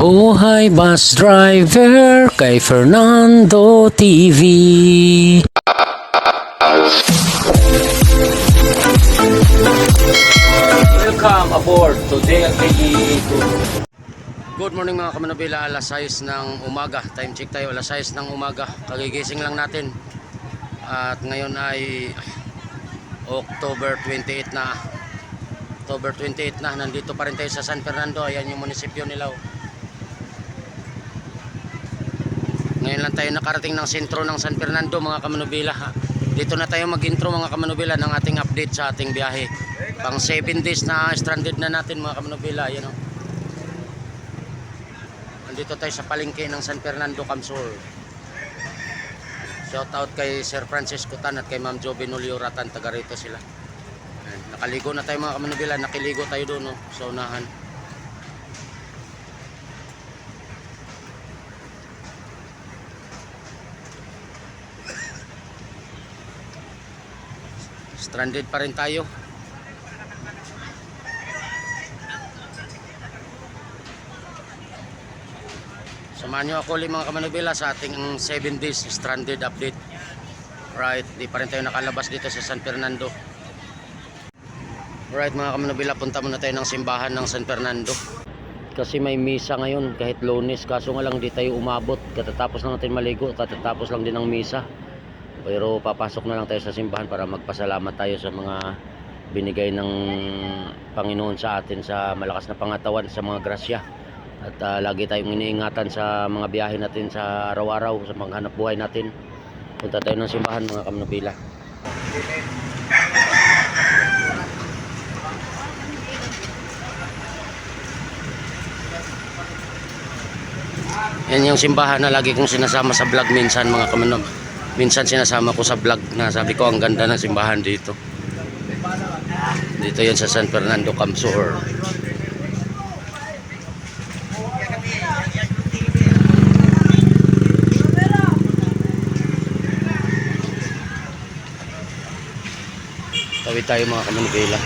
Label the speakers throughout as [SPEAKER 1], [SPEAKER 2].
[SPEAKER 1] Buhay Bus Driver kay Fernando TV. Welcome aboard to DLKE. Good morning mga kamanabila, alas 6 ng umaga. Time check tayo, alas 6 ng umaga. Kagigising lang natin. At ngayon ay October 28 na. October 28 na, nandito pa rin tayo sa San Fernando. Ayan yung munisipyo nila. Ngayon lang tayo nakarating ng sentro ng San Fernando mga kamanubila. Dito na tayo mag-intro mga kamanubila ng ating update sa ating biyahe. Pang 7 days na stranded na natin mga kamanubila. Ayan o. Nandito tayo sa palengke ng San Fernando, Camsur. Shout out kay Sir Francisco Tan at kay Ma'am Joby Nolioratan, taga rito sila. Ayan, nakaligo na tayo mga kamanubila, nakiligo tayo doon sa unahan. Stranded pa rin tayo. Samahan nyo ako ulit mga kamanubila sa ating 7 days stranded update. Right, di pa rin tayo nakalabas dito sa San Fernando. Right mga kamanubila, punta muna tayo ng simbahan ng San Fernando. Kasi may misa ngayon kahit Lunes, kaso nga lang di tayo umabot. Katatapos lang natin maligo, katatapos lang din ang misa. Pero papasok na lang tayo sa simbahan para magpasalamat tayo sa mga binigay ng Panginoon sa atin sa malakas na pangatawan, sa mga grasya. At lagi tayong iniingatan sa mga biyahe natin sa araw-araw, sa mga hanap buhay natin. Punta tayo ng simbahan mga kamanubila. Yan yung simbahan na lagi kong sinasama sa vlog minsan mga kamanubila. Minsan sinasama ko sa vlog na sabi ko ang ganda ng simbahan dito. Dito yan sa San Fernando, Camsur. Tawid tayo mga kamanubila.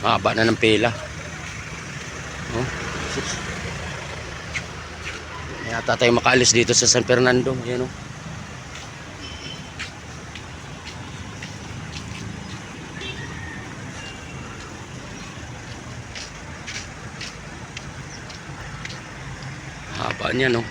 [SPEAKER 1] Haba na ng pila. Oh. Yata tayo makaalis dito sa San Fernando. Ayan o. Haba niya no.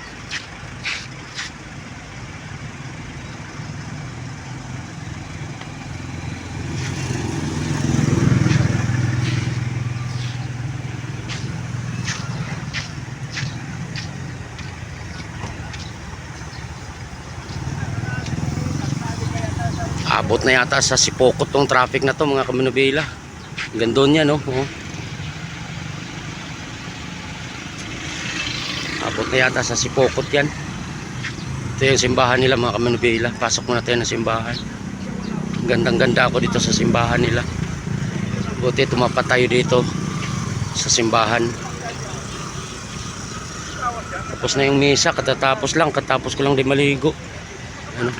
[SPEAKER 1] Abot na yata sa Sipokot tong traffic na to mga kamanubila. Gandun yan no. Oh. Abot na yata sa Sipokot yan. Ito yung simbahan nila mga kamanubila. Pasok muna tayo ng simbahan. Gandang ganda ako dito sa simbahan nila. Buti tumapat tayo dito sa simbahan. Tapos na yung misa. Katapos ko lang di maligo. Ano?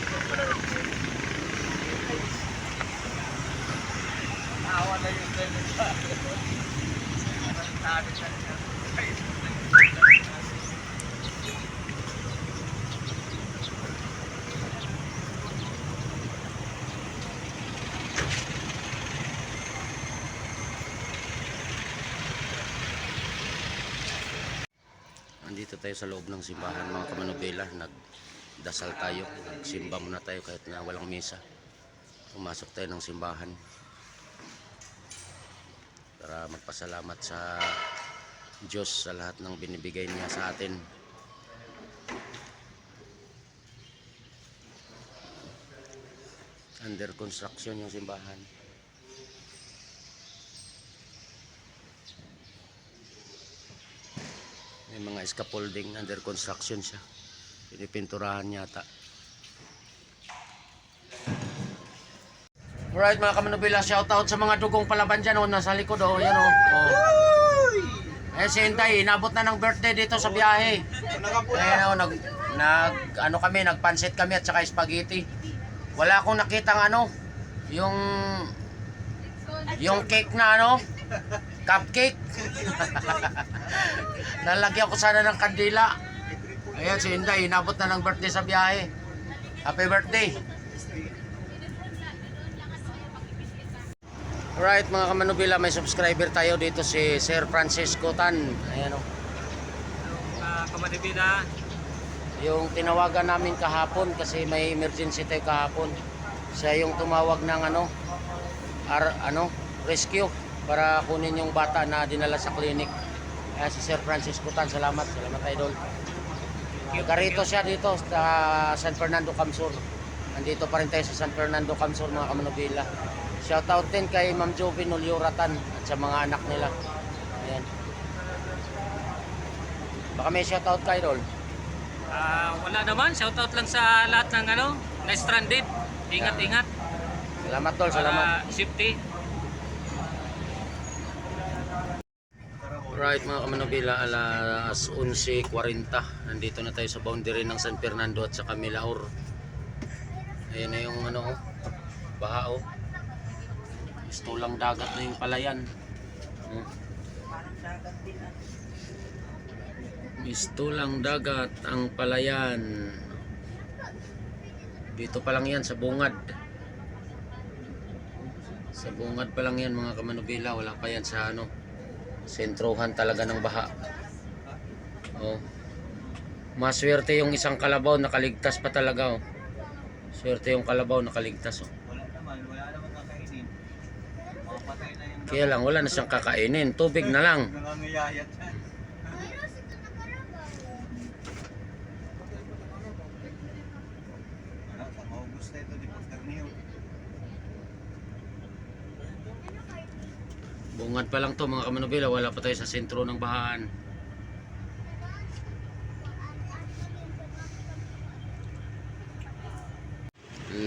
[SPEAKER 1] Nandito tayo sa loob ng simbahan mga kamanubila. Nagdasal tayo, nagsimba muna tayo kahit na walang misa. Pumasok tayo ng simbahan para magpasalamat sa Diyos sa lahat ng binibigay niya sa atin. Under construction yung simbahan. May mga scaffolding, under construction siya. Pinipinturahan yata. Alright mga kamanubila, shout out sa mga dugong palaban dyan o, nasa likod o, yan o. Eh si Intay, inabot na ng birthday dito sa biyahe. Ayan o, nagpansit kami at saka spaghetti. Wala akong nakitang ano, yung cake na ano, Cupcake. Nalagyan ko sana ng kandila. Ayan, si Inday, inabot na ng birthday sa biyahe. Happy birthday. Alright mga kamanubila, may subscriber tayo dito si Sir Francisco Tan. Ayan o.
[SPEAKER 2] Kamanubila.
[SPEAKER 1] Yung tinawagan namin kahapon kasi may emergency tayo kahapon. Siya yung tumawag ng rescue para kunin yung bata na dinala sa clinic. Ayan si Sir Francisco Tan, salamat idol. Nagarito siya dito sa San Fernando Camsur. Nandito pa rin tayo sa San Fernando Camsur mga kamanubila. Shoutout din kay Ma'am Jovi Nuliuratan at sa mga anak nila. Ayan. Baka may shoutout ka, idol?
[SPEAKER 2] Wala naman, shoutout lang sa lahat ng na stranded. Ingat-ingat.
[SPEAKER 1] Salamat tol, salamat.
[SPEAKER 2] Safety.
[SPEAKER 1] Right mga kamanubila, alas 11:40. Nandito na tayo sa boundary ng San Fernando at sa Milaor. Ayan na yung baha oh. Gusto lang dagat na yung palayan. Gusto lang dagat ang palayan. Dito pa lang yan sa bungad. Sa bungad pa lang yan mga kamanubila. Wala pa yan sa sentrohan talaga ng baha. Oh. Maswerte yung isang kalabaw, nakaligtas pa talaga oh. Swerte yung kalabaw, nakaligtas oh. Kaya lang wala na siyang kakainin, tubig na lang. Bungad pa lang to mga kamanubila, wala pa tayo sa sentro ng bahaan.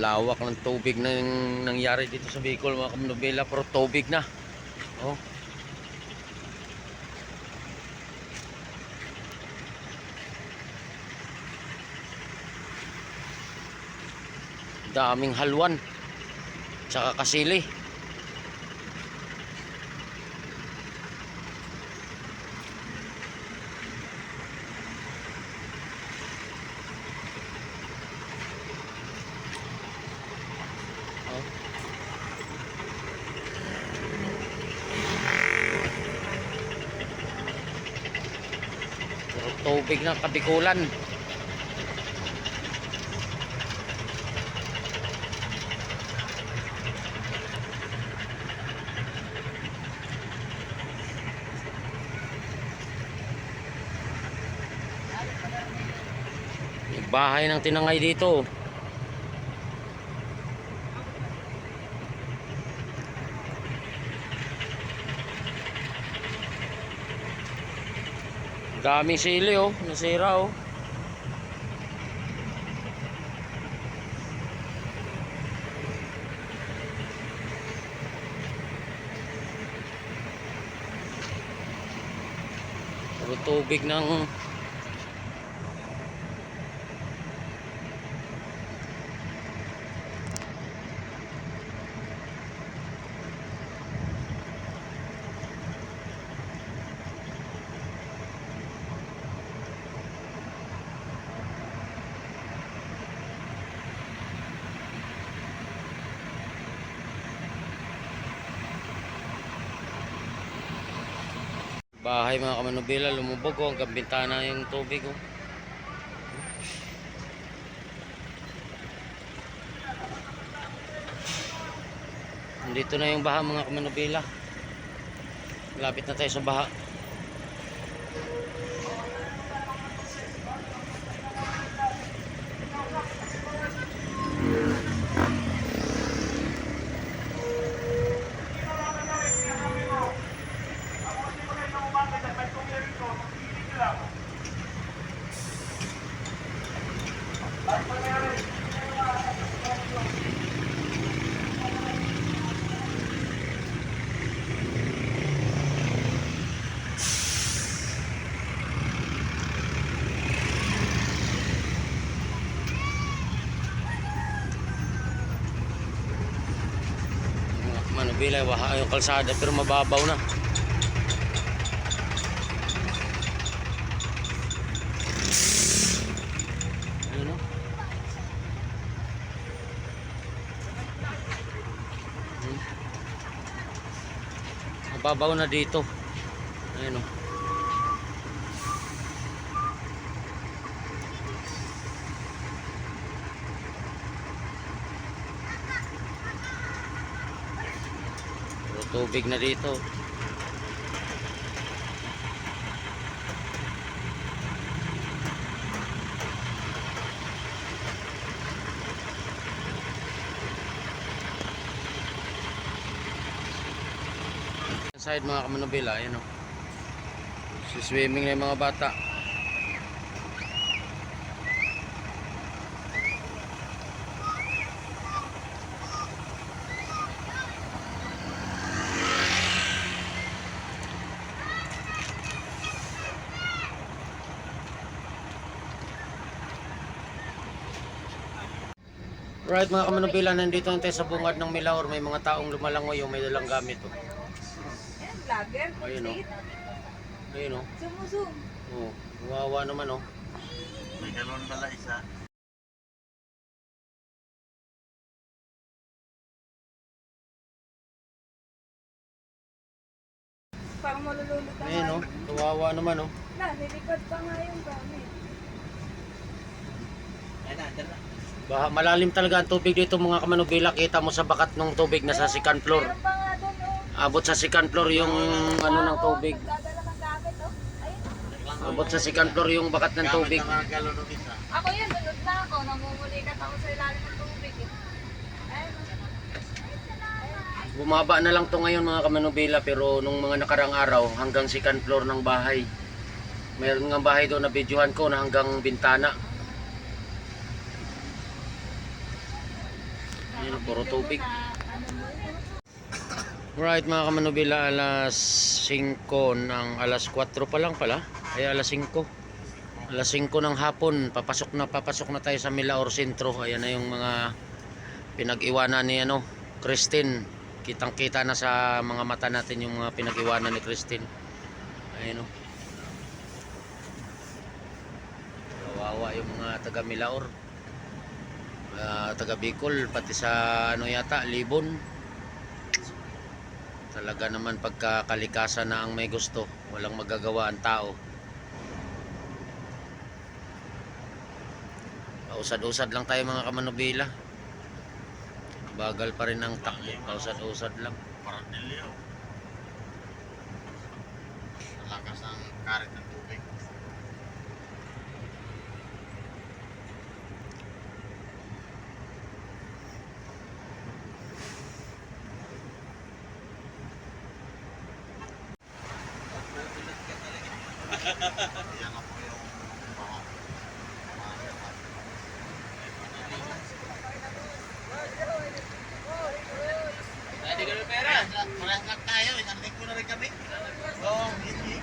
[SPEAKER 1] Lawak ng tubig na nangyari dito sa Bicol mga kamanubila, pero tubig na. Oh. Daming halwan. Tsaka kasili. Tubig ng Kabikulan. May bahay ng tinangay dito. Daming sili oh, nasira oh. Puro tubig ng bahay mga kamanubila, lumubog oh, hanggang bintana yung tubig oh. Nandito na yung baha mga kamanubila. Lapit na tayo sa baha. Manubila, waha yung kalsada pero mababaw na. mababaw na dito. Ayun oh. Puro tubig na dito. Side mga kamanubila, ayan o. Swimming na yung mga bata. Right mga kamanubila, nandito tayo sa bungad ng Milaor. May mga taong lumalangoy o may dalang gamit o.
[SPEAKER 3] Vlogger,
[SPEAKER 1] Ayun o. Ayun o.
[SPEAKER 3] Zoom.
[SPEAKER 1] Oh, wawa naman o.
[SPEAKER 4] May galon pala isa.
[SPEAKER 3] Parang malulunod na
[SPEAKER 1] Ayun o. Wawa naman o.
[SPEAKER 3] Na, nilipad pa nga yung gamit.
[SPEAKER 1] Malalim talaga ang tubig dito mga kamanubila. Kita mo sa bakat ng tubig na sa second floor.
[SPEAKER 3] Meron pa nga doon, oh.
[SPEAKER 1] Abot sa second floor yung ano ng tubig.
[SPEAKER 3] Nagdadala ng gamit, oh. Ayun.
[SPEAKER 1] Abot sa second floor yung bakat ng tubig.
[SPEAKER 4] Gamit na galon ng isa.
[SPEAKER 3] Ako yun, lunod na ako. Namumulikat ako sa ilalim ng tubig, eh. Ayun.
[SPEAKER 1] Bumaba na lang to ngayon mga kamanubila, pero nung mga nakarang araw hanggang second floor ng bahay. Mayroon nga bahay doon na videohan ko na hanggang bintana. Ayun, puro tubig. Right mga kamanubila, alas 5 ng alas 4 pa lang pala. Ay alas 5. Alas 5 ng hapon, papasok na tayo sa Milaor Sentro. Ayan na yung mga pinag-iwanan ni Christine. Kitang-kita na sa mga mata natin yung mga pinag-iwanan ni Christine. Ayun o. Kawawa yung mga taga Milaor. Taga Bicol, pati sa yata, Libon. Talaga naman pagkakalikasan na ang may gusto, walang magagawa ang tao. Pausad-usad lang tayo mga kamanubila. Bagal pa rin ang takbo, pausad-usad lang.
[SPEAKER 4] Parang dilyo. Lakas ang karit ng tubig. Yan ako yung baha.
[SPEAKER 2] Hindi ka may pera.
[SPEAKER 4] Parehas lang tayo, isang linggo na rin kami. Oo, hindi.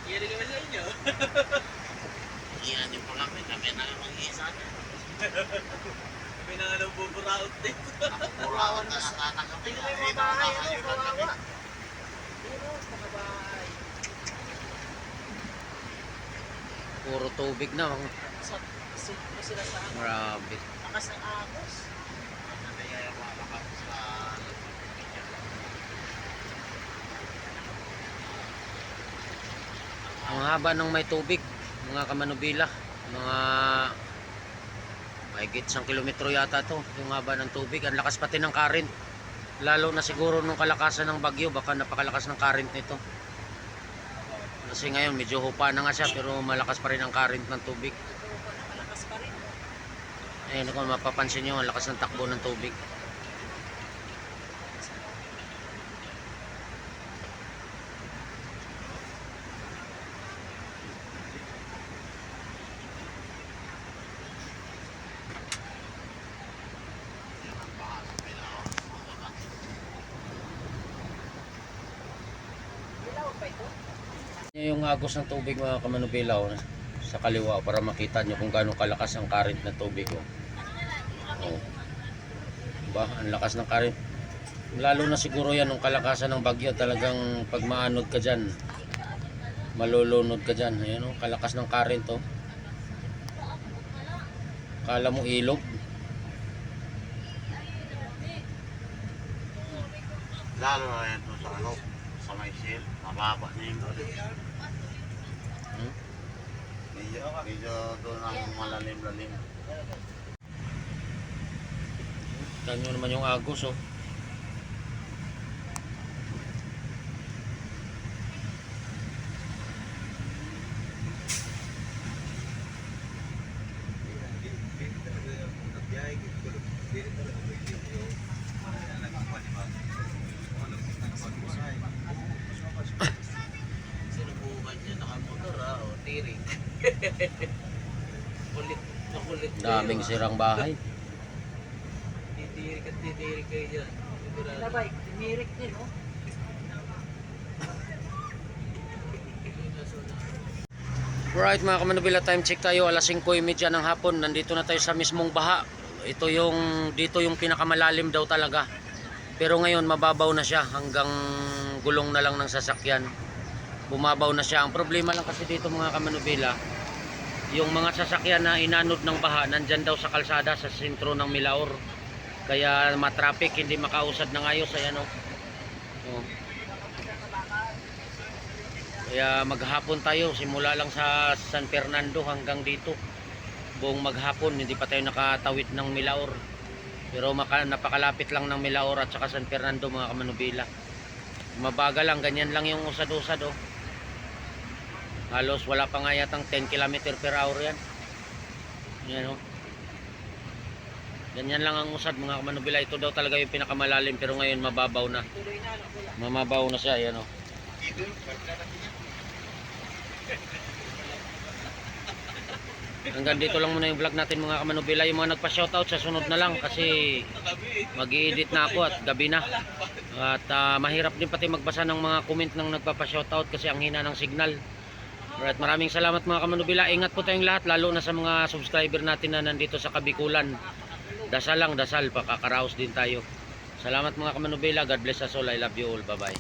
[SPEAKER 2] Hindi kami sa inyo.
[SPEAKER 4] Iyan yung po lang, kami na mag-iisa.
[SPEAKER 2] Kami na nga nang buburaot din.
[SPEAKER 4] Nakapurawan na sa anak kami. Hindi na nakakayunan kami.
[SPEAKER 1] Puro tubig na. Grabe.
[SPEAKER 3] Lakas ng agos.
[SPEAKER 4] Hindi kaya makakas sa...
[SPEAKER 1] Ang haba ng may tubig, mga kamanubila. Mga mahigit 1 kilometro yata to, yung haba ng tubig. Ang lakas pati ng current. Lalo na siguro nung kalakasan ng bagyo, baka napakalakas ng current nito. Kasi ngayon medyo hupa na nga siya, pero malakas pa rin ang current ng tubig.
[SPEAKER 3] Malakas pa rin.
[SPEAKER 1] Ayun, kung mapapansin nyo, ang lakas ng takbo ng tubig.
[SPEAKER 3] Ilaw pa ito.
[SPEAKER 1] Yung agos ng tubig mga kamanubilaw sa kaliwa para makita nyo kung gaano kalakas ang current ng tubig. Oh. Diba? Ang lakas ng current. Lalo na siguro yan nung kalakasan ng bagyo, talagang pag maanod ka dyan, malulunod ka dyan. Ayan, oh, kalakas ng current. Oh. Kala mo ilog.
[SPEAKER 4] Lalo na yan doon sa ano, sa may shield, mababa na yung doon.
[SPEAKER 1] Hmm?
[SPEAKER 4] Medyo doon ang malalim-lalim.
[SPEAKER 1] Tignan nyo naman yung agos, oh.
[SPEAKER 4] Sinubukan niya, nakamotor o tiring. Kulit na kulit.
[SPEAKER 1] Daming sirang bahay.
[SPEAKER 4] Titirik at titirik kayo dyan.
[SPEAKER 2] Labay, tinirik din, oh.
[SPEAKER 1] Alright mga kamanubila, time check tayo, alas 5:30 ng hapon. Nandito na tayo sa mismong baha. Dito yung pinakamalalim daw talaga. Pero ngayon mababaw na siya, hanggang gulong na lang ng sasakyan. Bumabaw na siya. Ang problema lang kasi dito mga kamanubila, yung mga sasakyan na inanod ng baha, nandyan daw sa kalsada sa sentro ng Milaor. Kaya matraffic, hindi makausad ng ayos. Ayan, oh. Oh. Kaya maghapon tayo, simula lang sa San Fernando hanggang dito. Buong maghapon, hindi pa tayo nakatawid ng Milaor. Pero napakalapit lang ng Milaor at saka San Fernando mga kamanubila. Mabagal lang, ganyan lang yung usad-usad, oh. Halos wala pa nga yatang 10 km per hour yan. Yan, oh. Ganyan lang ang usad mga kamanubila. Ito daw talaga yung pinakamalalim, pero ngayon mababaw na. Mamabaw na siya, yan, oh. Hanggang dito lang muna yung vlog natin mga kamanubila. Yung mga nagpa-shoutout sa sunod na lang kasi mag-i-edit na ako at gabi na. At mahirap din pati magbasa ng mga comment ng nagpapa-shoutout kasi ang hina ng signal. Alright, maraming salamat mga kamanubila. Ingat po tayong lahat, lalo na sa mga subscriber natin na nandito sa Kabikulan. Dasal lang, dasal, pakakaraos din tayo. Salamat mga kamanubila. God bless us all. I love you all. Bye bye.